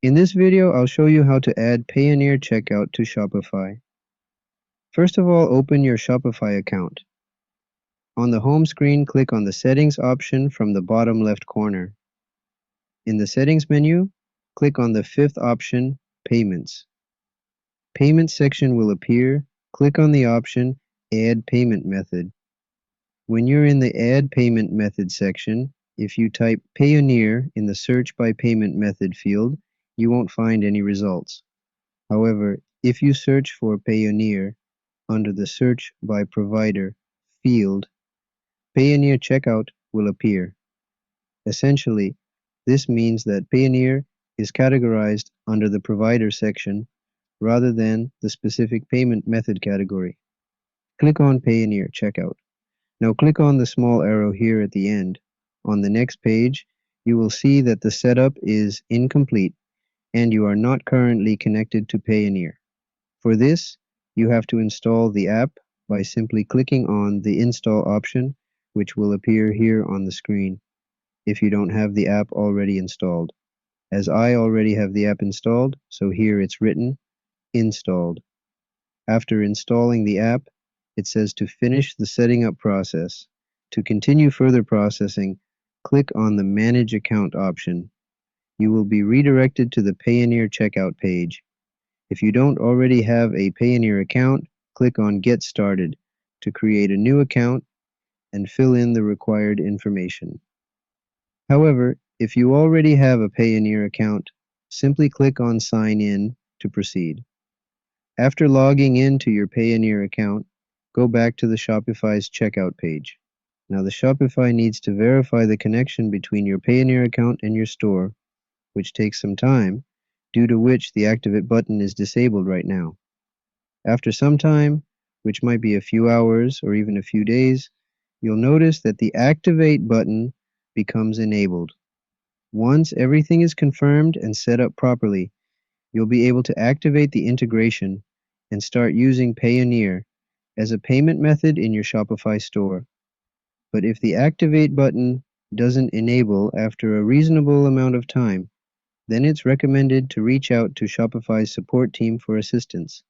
In this video, I'll show you how to add Payoneer checkout to Shopify. First of all, open your Shopify account. On the home screen, click on the Settings option from the bottom left corner. In the Settings menu, click on the fifth option, Payments. Payments section will appear. Click on the option, Add Payment Method. When you're in the Add Payment Method section, if you type Payoneer in the Search by Payment Method field, you won't find any results. However, if you search for Payoneer under the Search by Provider field, Payoneer Checkout will appear. Essentially, this means that Payoneer is categorized under the Provider section rather than the specific payment method category. Click on Payoneer Checkout. Now click on the small arrow here at the end. On the next page, you will see that the setup is incomplete and you are not currently connected to Payoneer. For this, you have to install the app by simply clicking on the Install option, which will appear here on the screen if you don't have the app already installed. As I already have the app installed, so here it's written, Installed. After installing the app, it says to finish the setting up process. To continue further processing, click on the Manage Account option. You will be redirected to the Payoneer checkout page. If you don't already have a Payoneer account, click on Get Started to create a new account and fill in the required information. However, if you already have a Payoneer account, simply click on Sign In to proceed. After logging into your Payoneer account, go back to the Shopify's checkout page. Now the Shopify needs to verify the connection between your Payoneer account and your store, which takes some time, due to which the Activate button is disabled right now. After some time, which might be a few hours or even a few days, you'll notice that the Activate button becomes enabled. Once everything is confirmed and set up properly, you'll be able to activate the integration and start using Payoneer as a payment method in your Shopify store. But if the Activate button doesn't enable after a reasonable amount of time, then it's recommended to reach out to Shopify's support team for assistance.